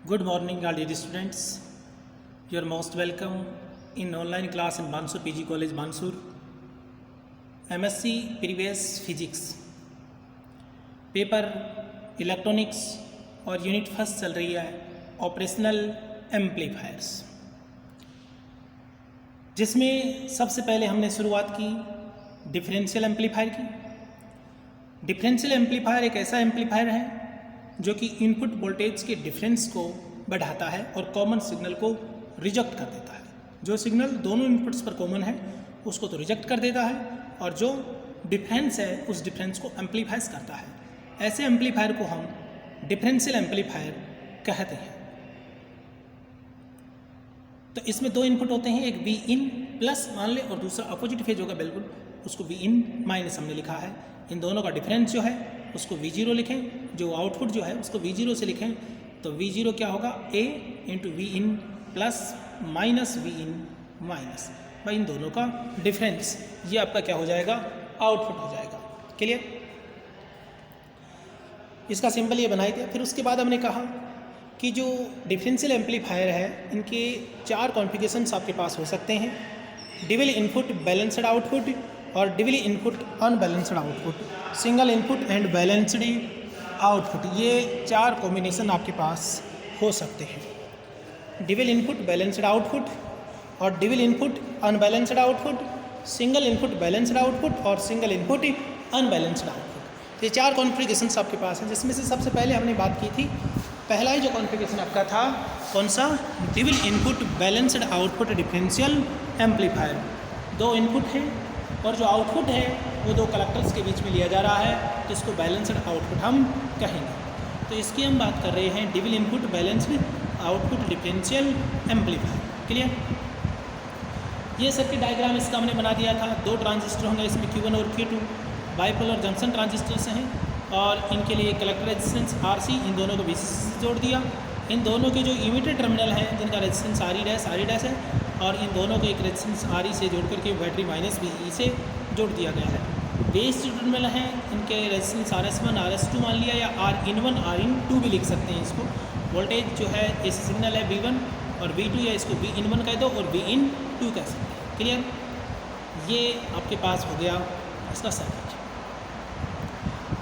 Good morning, all dear students. You are most welcome in online class in Bansur PG College, Bansur. MSc Previous Physics paper electronics और unit first चल रही है operational amplifiers, जिसमें सबसे पहले हमने शुरुआत की डिफरेंशियल एम्पलीफायर की। डिफरेंशियल एम्पलीफायर एक ऐसा एम्पलीफायर है जो कि इनपुट वोल्टेज के डिफरेंस को बढ़ाता है और कॉमन सिग्नल को रिजेक्ट कर देता है। जो सिग्नल दोनों इनपुट्स पर कॉमन है उसको तो रिजेक्ट कर देता है, और जो डिफरेंस है उस डिफरेंस को एम्पलीफाइज करता है। ऐसे एम्पलीफायर को हम डिफरेंशियल एम्पलीफायर कहते हैं। तो इसमें दो इनपुट होते हैं, एक वी इन प्लस मान ले और दूसरा अपोजिट फेज होगा, बिल्कुल उसको वी इन माइनस हमने लिखा है। इन दोनों का डिफरेंस जो है उसको V0 लिखें, जो आउटपुट जो है उसको V0 से लिखें। तो V0 क्या होगा, A into V in plus minus V in minus भाई इन दोनों का डिफरेंस, ये आपका क्या हो जाएगा, आउटपुट हो जाएगा। क्लियर? इसका सिंबल ये बनाई दिया। फिर उसके बाद हमने कहा कि जो डिफरेंशियल एम्पलीफायर है इनके चार कॉन्फ़िगरेशंस आपके पास हो सकते हैं: ड्यूअल इनपुट बैलेंस्ड आउटपुट और dual input unbalanced output, single input and balanced output. ये चार कॉम्बिनेशन आपके पास हो सकते हैं: ड्यूअल इनपुट बैलेंस्ड आउटपुट और dual input unbalanced output, single input balanced output और सिंगल इनपुट अनबैलेंस्ड आउटपुट। ये चार कॉन्फ़िगरेशंस आपके पास हैं, जिसमें से सबसे पहले हमने बात की थी, पहला ही जो कॉन्फ़िगरेशन आपका था कौन सा, dual input balanced output differential amplifier. दो इनपुट हैं और जो आउटपुट है वो दो कलेक्टर्स के बीच में लिया जा रहा है, तो इसको बैलेंस्ड आउटपुट हम कहेंगे। तो इसकी हम बात कर रहे हैं dual input balanced output differential amplifier. Clear? ये सर्किट डायग्राम इसका हमने बना दिया था। दो ट्रांजिस्टर होंगे इसमें, Q1 और Q2, बाइपोलर जंक्शन ट्रांजिस्टर्स हैं, और इनके लिए कलेक्टर रेजिस्टेंस RC, इन दोनों को VCC से जोड़ दिया। इन दोनों के जो इमिटर टर्मिनल हैं जिनका रेजिस्टेंस RE' है, और इन दोनों को एक रेजिस्टेंस RE से जोड़ करके बैटरी माइनस VE से जोड़ दिया गया है। बेस जो टर्मिनल हैं इनके रेजिस्टेंस RS1 RS2 मान लिया, या Rin1 Rin2 भी लिख सकते हैं इसको। वोल्टेज जो है AC सिग्नल है V1 और V2, या इसको Vin1 कह दो और Vin2 कह सकते हैं। क्लियर? ये आपके पास हो गया इसका सर्किट।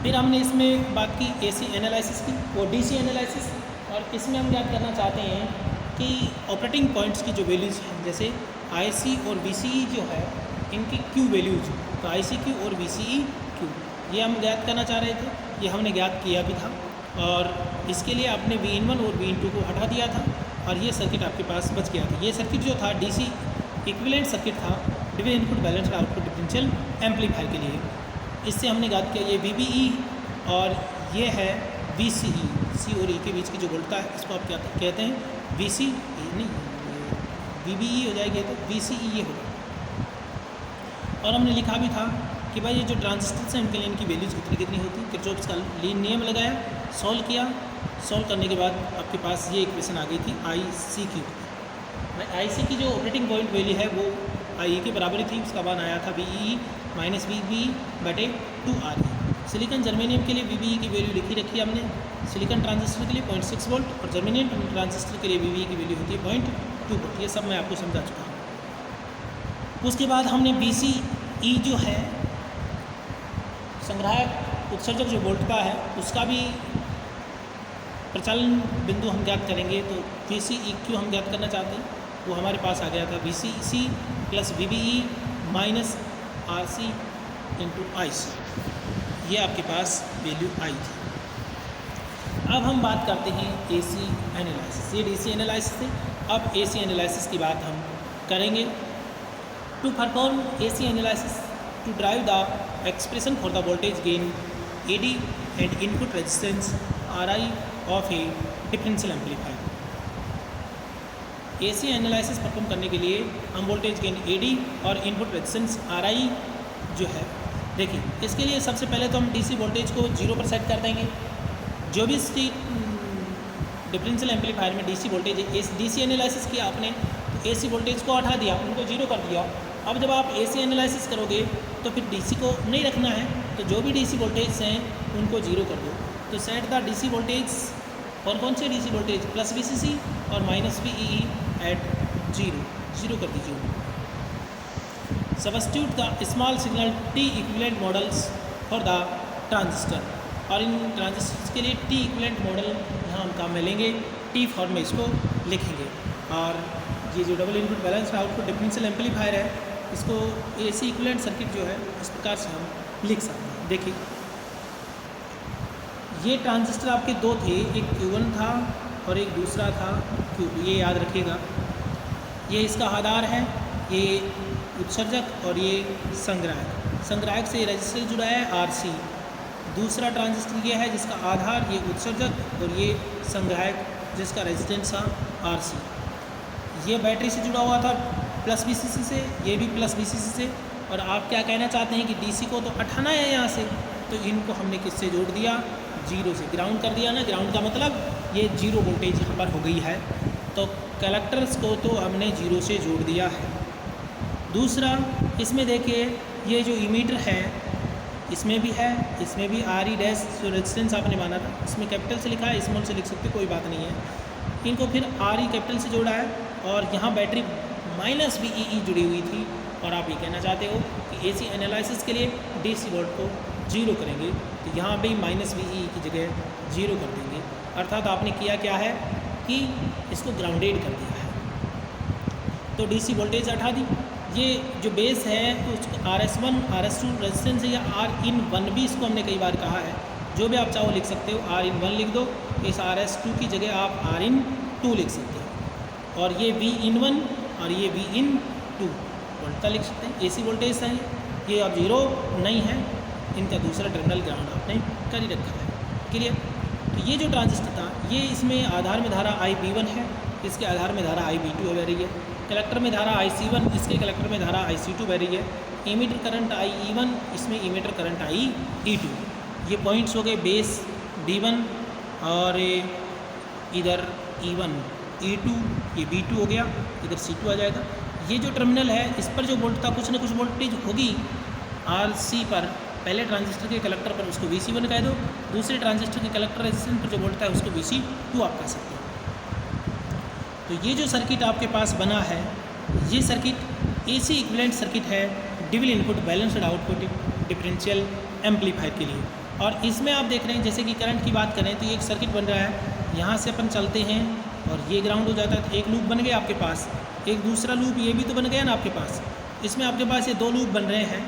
फिर हमने इसमें बात की AC एनालिसिस की, वो DC एनालिसिस, और इसमें हम याद करना चाहते हैं कि ऑपरेटिंग पॉइंट्स की जो वैल्यूज़ हैं, जैसे IC और VCE जो है इनकी Q वैल्यूज, तो ICQ और VCEQ ये हम ज्ञात करना चाह रहे थे, ये हमने ज्ञात किया भी था, और इसके लिए आपने Vin1 और Vin2 को हटा दिया था और ये सर्किट आपके पास बच गया था। ये सर्किट जो था DC इक्विवेलेंट सर्किट था dual input balanced output differential amplifier के लिए। इससे हमने ज्ञात किया ये VBE और ये है VCE, C और E के बीच की जो वोल्टता है इसको आप क्या कहते हैं, VCE नहीं, VBE हो जाएगी तो VCE ये होगा। और हमने लिखा भी था कि भाई ये जो ट्रांजिस्टर्स हैं उनके लिए इनकी वैल्यूज कितनी कितनी होती है। किरचॉफ का नियम लगाया, सॉल्व किया, सॉल्व करने के बाद आपके पास ये इक्वेशन आ गई थी IC की। IC की जो ऑपरेटिंग पॉइंट वैल्यू है वो IE के बराबर ही थी, उसका मान आया था VEE minus VBE/2RE। Silicon germanium के लिए VBE की वैल्यू लिखी रखी है हमने, सिलिकॉन ट्रांजिस्टर के लिए 0.6 वोल्ट और जर्मेनियम ट्रांजिस्टर के लिए VBE की वैल्यू होती है 0.2 वोल्ट। ये सब मैं आपको समझा चुका हूँ। उसके बाद हमने VCE जो है संग्राहक उत्सर्जक जो वोल्टता है उसका भी प्रचालन बिंदु हम ज्ञात करेंगे। तो VCEQ हम ज्ञात करना चाहते हैं, वो हमारे पास आ गया था VCC plus VBE minus RC into IC, ये आपके पास वैल्यू आई थी। अब हम बात करते हैं AC एनालिसिस। ये DC एनालिसिस थे, अब AC एनालिसिस की बात हम करेंगे। To perform AC analysis to drive the expression for the voltage gain AD and input resistance RI of a differential amplifier. AC analysis perform करने के लिए हम वोल्टेज गेन AD और इनपुट रेजिस्टेंस RI जो है, देखिए इसके लिए सबसे पहले तो हम DC वोल्टेज को 0 पर सेट कर देंगे। जो भी इसकी डिफरेंशियल एम्पलीफायर में DC वोल्टेज है, DC एनालिसिस किया आपने तो AC वोल्टेज को हटा दिया, उनको 0 कर दिया। अब जब आप AC एनालिसिस करोगे तो फिर DC को नहीं रखना है, तो जो भी DC वोल्टेज हैं उनको 0 कर दो। तो सेट द DC वोल्टेज कौन कौन से डीसी वोल्टेज, प्लस VCC और माइनस VEE एट जीरो कर दीजिए उनको। Substitute the small signal T equivalent models for the transistor, और इन ट्रांजिस्टर के लिए T इक्विवेलेंट मॉडल यहाँ हम काम में लेंगे, T फॉर्म में इसको लिखेंगे। और ये जो double input balanced output differential amplifier है, इसको AC इक्विवेलेंट सर्किट जो है इस प्रकार से हम लिख सकते हैं। देखिए ये ट्रांजिस्टर आपके दो थे, एक Q1 था और एक दूसरा था Q2, ये याद रखिएगा। ये इसका आधार है, ये उत्सर्जक और ये संग्राहक। संग्राहक से रजिस्टर जुड़ा है RC। दूसरा ट्रांजिस्टर ये है जिसका आधार ये उत्सर्जक और ये संग्राहक जिसका रेजिस्टेंस था RC। ये बैटरी से जुड़ा हुआ था प्लस VCC से, ये भी प्लस VCC से। और आप क्या कहना चाहते हैं कि DC को तो हटाना है यहाँ से, तो इनको हमने किससे जोड़ दिया, जीरो से, ग्राउंड कर दिया ना। ग्राउंड का मतलब ये जीरो वोल्टेज यहाँ पर हो गई है, तो कलेक्टर्स को तो हमने जीरो से जोड़ दिया है। दूसरा इसमें देखिए ये जो इमीटर है इसमें भी है, इसमें भी RE डैश जो रेजिस्टेंस आपने माना था इसमें कैपिटल से लिखा है, स्मॉल से लिख सकते कोई बात नहीं है। इनको फिर RE कैपिटल से जोड़ा है और यहाँ बैटरी माइनस VEE जुड़ी हुई थी, और आप ये कहना चाहते हो कि AC एनालिसिस के लिए DC वोल्ट को जीरो करेंगे, तो यहाँ भी माइनस VEE की जगह जीरो कर देंगे। अर्थात आपने किया क्या है कि इसको ग्राउंडेड कर दिया है, तो DC वोल्टेज हटा दी। ये जो बेस है तो उसको RS1 RS2 रेजिस्टेंस है, या R-in-1 भी इसको हमने कई बार कहा है, जो भी आप चाहो लिख सकते हो। R-in-1 लिख दो, इस RS2 की जगह आप R-in-2 लिख सकते हो, और ये V-in-1 और ये V-in-2 वोल्ट का लिख सकते हैं। AC वोल्टेज है ये, अब जीरो नहीं है, इनका दूसरा टर्मिनल ग्राउंड आपने कर ही रखा है। क्लियर? तो ये जो ट्रांजिस्टर था ये, इसमें आधार में धारा IB1 है, इसके आधार में धारा IB2 बह रही है, कलेक्टर में धारा IC1, इसके कलेक्टर में धारा IC2 बह रही है, इमीटर करंट IE1, इसमें इमीटर करंट IE2। ये पॉइंट्स हो गए बेस D1 और इधर E1 E2, ये B2 हो गया, इधर C2 आ जाएगा। ये जो टर्मिनल है इस पर जो वोल्ट था कुछ ना कुछ वोल्टेज होगी RC पर, पहले ट्रांजिस्टर के कलेक्टर पर उसको VC1 कह दो, दूसरे ट्रांजिस्टर के कलेक्टर रेजिस्टेंस पर जो वोल्ट है उसको VC2 आप कह सकते हो। तो ये जो सर्किट आपके पास बना है ये सर्किट AC इक्विवेलेंट सर्किट है dual input balanced output differential amplifier के लिए। और इसमें आप देख रहे हैं जैसे कि करंट की बात करें तो ये एक सर्किट बन रहा है, यहाँ से अपन चलते हैं और ये ग्राउंड हो जाता है, तो एक लूप बन गया आपके पास, एक दूसरा लूप ये भी तो बन गया ना आपके पास। इसमें आपके पास ये दो लूप बन रहे हैं,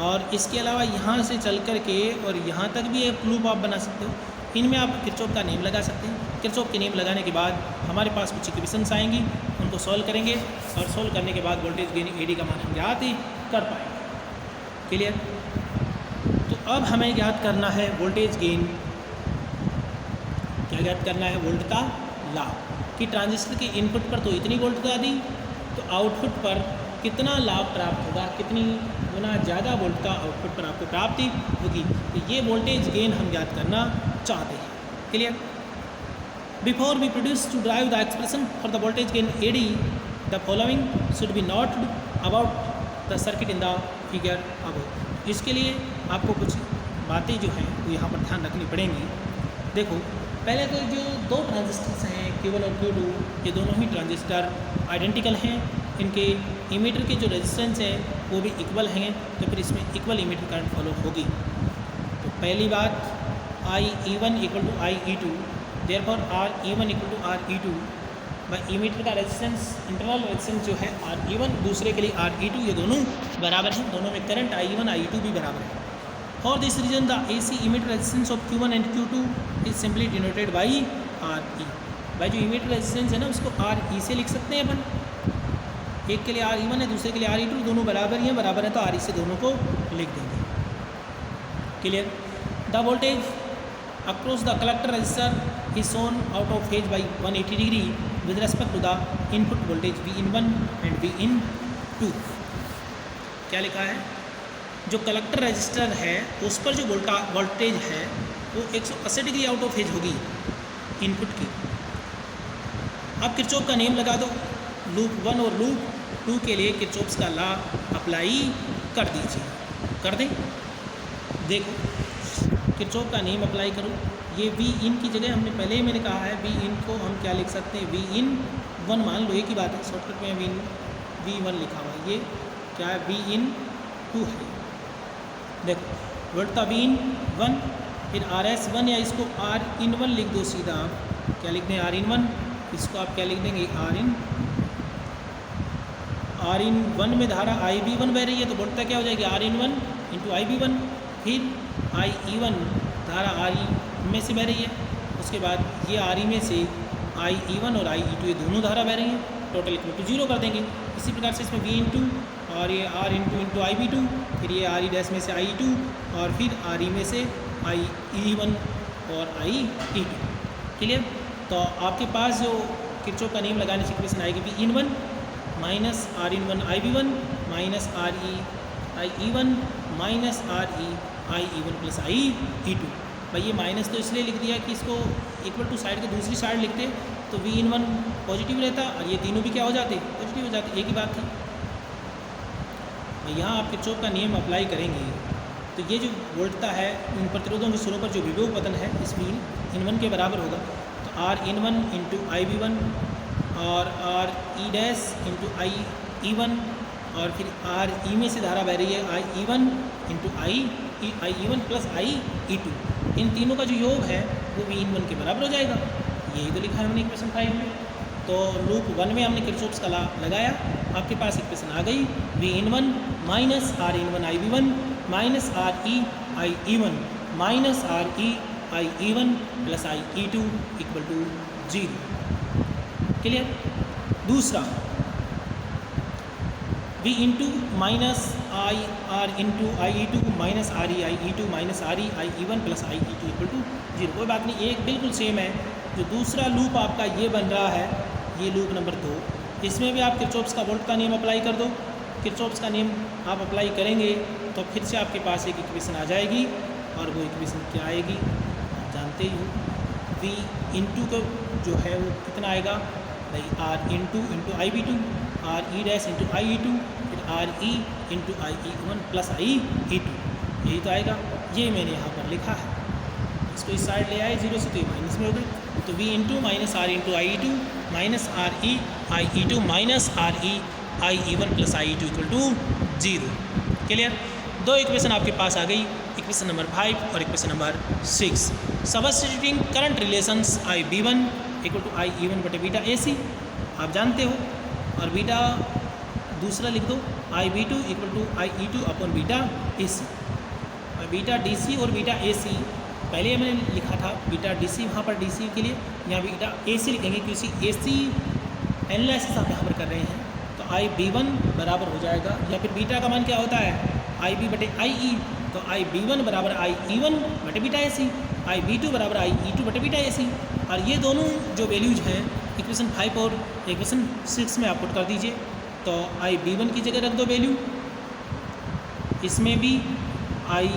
और इसके अलावा यहाँ से चल कर के और यहाँ तक भी एक लूप आप बना सकते हो। इनमें आप किरचॉफ का नेम लगा सकते हैं। किरचॉफ के नेम लगाने के बाद हमारे पास कुछ इक्वेशंस आएंगी, उनको सॉल्व करेंगे, और सॉल्व करने के बाद वोल्टेज गेन AD का मान हम ज्ञात ही कर पाएंगे। क्लियर? तो अब हमें ज्ञात करना है वोल्टेज गेन। क्या ज्ञात करना है? वोल्ट का लाभ, कि ट्रांजिस्टर के इनपुट पर तो इतनी वोल्ट का दी, तो आउटपुट पर कितना लाभ प्राप्त होगा, कितनी गुना ज़्यादा वोल्ट का आउटपुट पर आपको प्राप्ति होगी। तो ये वोल्टेज गेन हम ज्ञात करना चाहते हैं। Clear? Before we produce to drive the expression for the voltage gain AD, the following should be noted about the circuit in the figure above. इसके लिए आपको कुछ बातें जो हैं वो यहाँ पर ध्यान रखनी पड़ेंगी। देखो, पहले तो जो दो ट्रांजिस्टर्स हैं Q1 और Q2, ये दोनों ही ट्रांजिस्टर आइडेंटिकल हैं, इनके इमीटर के जो रेजिस्टेंस है वो भी इक्वल हैं, तो फिर इसमें इक्वल इमीटर करंट फॉलो होगी। तो पहली बात IE1 equal to IE2, therefore RE1 equal to RE2 by emitter का रेजिस्टेंस, इंटरनल रेजिस्टेंस जो है RE1, दूसरे के लिए RE2, ये दोनों बराबर हैं, दोनों में करंट IE1 IE2 भी बराबर है। For this reason the AC emitter resistance of Q1 and Q2 is simply denoted by RE। भाई जो इमीटर रेजिस्टेंस है ना उसको RE से लिख सकते हैं अपन, एक के लिए RE1 है, दूसरे के लिए RE2, दोनों बराबर ही हैं, बराबर है तो RE से दोनों को लिख देंगे। Clear? The voltage across the collector register is shown out of phase by 180 degree with respect to the input voltage V-in-1 and V-in-2। क्या लिखा है? जो कलेक्टर रजिस्टर है उस पर जो वोल्टेज है वो 180 डिग्री आउट ऑफ फेज होगी इनपुट की। अब किरचॉफ का नेम लगा दो, लूप 1 और लूप 2 के लिए किरचॉफ्स का लॉ अप्लाई कर दीजिए। कर दें? देखो, किरचॉफ का नेम अप्लाई करो, ये वी इन की जगह हमने पहले ही मैंने कहा है वी इन को हम क्या लिख सकते हैं, वी इन वन मान लो, एक ही बात है, शॉर्टकट में वी वन लिखा हुआ है, ये क्या है वी इन टू है। देखो वोल्टा वी इन वन, फिर आर एस वन या इसको आर इन वन लिख दो सीधा, आप क्या लिख दें आर इन वन, इसको आप क्या लिख देंगे आर इन वन में धारा आई बी वन बह रही है तो वोल्टा क्या हो जाएगी R in one into I B one, फिर आई ई वन धारा आर ई में से बह रही है, उसके बाद ये आर ई में से आई ई वन और आई ई टू ये दोनों धारा बह रही हैं, टोटल इक्वल टू जीरो कर देंगे। इसी प्रकार से इसमें वी इंटू और ये R into I B two, फिर ये आर ई डैश में से आई टू और फिर आर ई में से आई ई वन और आई ई टू। क्लियर? तो आपके पास जो किरचॉफ का नियम लगाने से इक्वेशन आएगी V in one minus R in one I B one minus R E I E one minus R E I E one plus I E two. भाई ये माइनस तो इसलिए लिख दिया कि इसको इक्वल टू साइड के दूसरी साइड लिखते तो वी इन वन पॉजिटिव रहता और ये तीनों भी क्या हो जाते पॉजिटिव हो जाते, एक ही बात थी। यहाँ आप किरचॉफ का नियम अप्लाई करेंगे तो ये जो वोल्टता है उन प्रतिरोधों के सिरों पर जो विभव पतन है इस वी इन वन के बराबर होगा। तो R in one into I B one और R E dash into I E one और फिर आर ई में से धारा बह रही है I E one into I E one plus I E two, इन तीनों का जो योग है वो वी इन वन के बराबर हो जाएगा। यही तो लिखा है हमने इक्वेशन 5 में। तो लूप 1 में हमने किरचॉफ्स का लॉ लगाया, आपके पास इक्वेशन आ गई V in one minus R in one I B one minus R E I E one minus R E I E one plus I E two equal to zero. Clear? दूसरा V into minus I R into I E two minus R E I E two minus R E I E one plus I E two equal to zero. कोई बात नहीं, एक बिल्कुल same है। जो दूसरा loop आपका ये बन रहा है, ये लूप नंबर 2, इसमें भी आप किरचॉफ्स का वोल्ट का नियम अप्लाई कर दो। किरचॉफ्स का नियम आप अप्लाई करेंगे तो फिर से आपके पास एक इक्वेशन आ जाएगी और वो इक्वेशन क्या आएगी आप जानते ही हो, वी इंटू का जो है वो कितना आएगा भाई R into I B two R E dash into I E two फिर R E into I E one plus I E two, यही तो आएगा। ये मैंने यहाँ पर लिखा है, इसको इस साइड ले आए जीरो से तो ये माइनस में हो गई। तो V into minus R into I E two minus R E I E two minus R E I E one plus I E two equal to zero. Clear? दो इक्वेशन आपके पास आ गई, इक्वेशन नंबर 5 और equation number 6। Substituting current relations I B one equal to I E one बटे beta A C आप जानते हो, और बीटा दूसरा लिख दो I B to equal to I E two upon beta A C. और बीटा डी सी और बीटा ए सी पहले मैंने लिखा था बीटा डी सी, वहाँ पर डी सी के लिए यहाँ बीटा ए सी लिखेंगे क्योंकि ए सी एनालिसिस आप यहाँ पर कर रहे हैं। तो आई बी वन बराबर हो जाएगा, या फिर बीटा का मान क्या होता है आई बी बटे आई ई, तो आई बी वन बराबर आई ई वन बटे beta A C, I B two बराबर आई ई टू बटे बीटा ए सी। और ये दोनों जो वैल्यूज हैं इक्वेशन 5 और इक्वेशन 6 में आप पुट कर दीजिए। तो आई बी वन की जगह रख दो वैल्यू, इसमें भी आई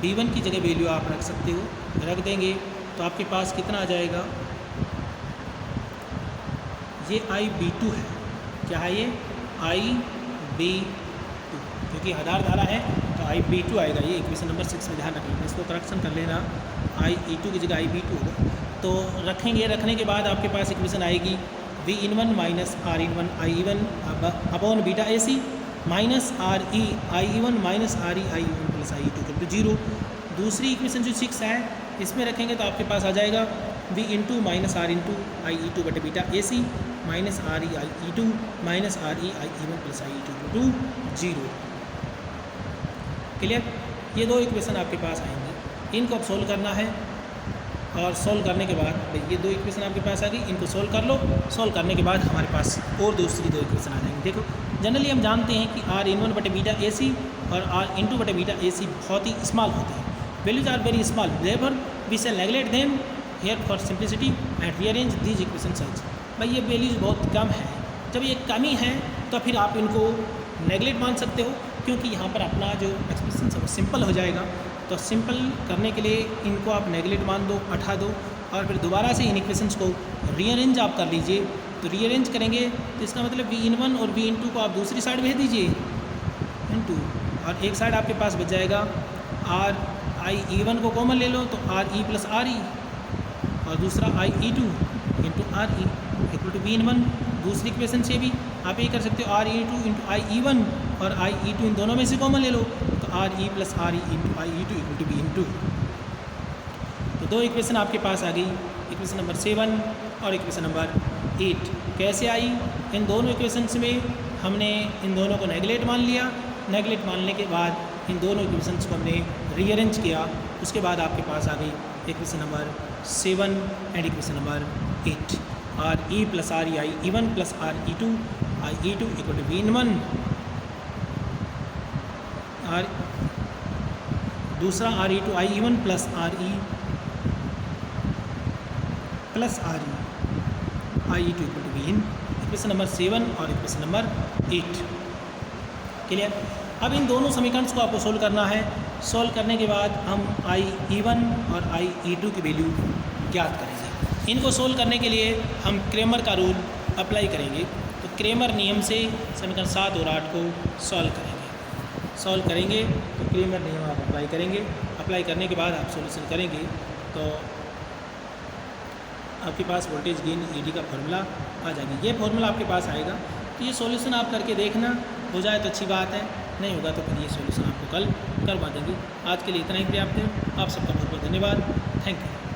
बी वन की जगह वैल्यू आप रख सकते हो, रख देंगे तो आपके पास कितना आ जाएगा, ये आई बी टू है, क्या है ये आई बी टू, क्योंकि आधार धारा है तो आई बी टू आएगा। ये इक्वेशन नंबर 6 में ध्यान रख लेना, इसको करेक्शन कर लेना, आई ई टू की जगह आई बी टू होगा। तो रखेंगे, रखने के बाद आपके पास इक्वेशन आएगी V in one minus R in one I E one upon beta A C minus R E I E one minus R E I E one plus I E two equal to zero. दूसरी equation जो 6 है इसमें रखेंगे तो आपके पास आ जाएगा V into minus R into I E two बटे beta A C minus R E I E two minus R E I E one plus I E two equal to zero. Clear? ये दो equation आपके पास आएंगे, इनको अब solve करना है। और सोल्व करने के बाद ये दो इक्वेशन आपके पास आ गई, इनको सोल्व कर लो। सोल्व करने के बाद हमारे पास और दूसरी दो इक्वेशन आ जाएंगी। देखो जनरली हम जानते हैं कि आर इन वन बटे बीटा ए सी और आर इंटू बटे बीटा ए सी बहुत ही स्मॉल होते हैं, values are very small, therefore we shall neglect them here for simplicity and rearrange these equation such. भाई ये वैल्यूज बहुत कम है, जब ये कमी है तो फिर आप इनको नेगलेक्ट मान सकते हो, क्योंकि यहाँ पर अपना जो एक्सप्रेशन है वो सिंपल हो जाएगा। तो सिंपल करने के लिए इनको आप नेगलेक्ट मान दो, हटा दो, और फिर दोबारा से इन इक्वेशंस को रीअरेंज आप कर लीजिए। तो रीअरेंज करेंगे तो इसका मतलब वी इन वन और वी इन टू को आप दूसरी साइड भेज दीजिए इन टू, और एक साइड आपके पास बच जाएगा आर IE1 को कॉमन ले लो तो RE प्लस RE, और दूसरा IE2 into RE equal to B1। दूसरी इक्वेशन से भी आप ये कर सकते हो RE2 इंटू IE1 और IE2 इन दोनों में से कॉमन ले लो तो RE plus RE into IE2 equal to B2। तो दो इक्वेशन आपके पास आ गई, इक्वेशन नंबर 7 और इक्वेशन नंबर 8। कैसे आई? इन दोनों इक्वेशंस में हमने इन दोनों को नेगलेक्ट मान लिया, नेगलेक्ट मानने के बाद इन दोनों इक्वेशंस को हमने रीअरेंज किया, उसके बाद आपके पास आ गई equation number 7 and equation number 8। RE plus RE IE1 plus RE2 IE2 equal to B1, और दूसरा RE2 IE1 plus RE plus RE IE2 equal to B1। Equation number 7 और इक्वेशन नंबर 8 क्लियर। अब इन दोनों समीकरणों को आपको सोल्व करना है। सोल्व करने के बाद हम IE1 और IE2 की वैल्यू ज्ञात करेंगे। इनको सोल्व करने के लिए हम क्रेमर का रूल अप्लाई करेंगे। तो क्रेमर नियम से समीकरण 7 और 8 को सॉल्व करेंगे तो क्रेमर नियम आप अप्लाई करेंगे। अप्लाई करने के बाद आप सॉल्यूशन करेंगे तो आपके पास वोल्टेज गेन ED का फॉर्मूला आ जाएगा। ये फॉर्मूला आपके पास आएगा तो ये सॉल्यूशन आप करके देखना, हो जाए तो अच्छी बात है, नहीं होगा तो फिर ये सॉल्यूशन आपको कल करवा देंगे। आज के लिए इतना ही पर्याप्त है। आप सबका बहुत बहुत धन्यवाद। Thank you.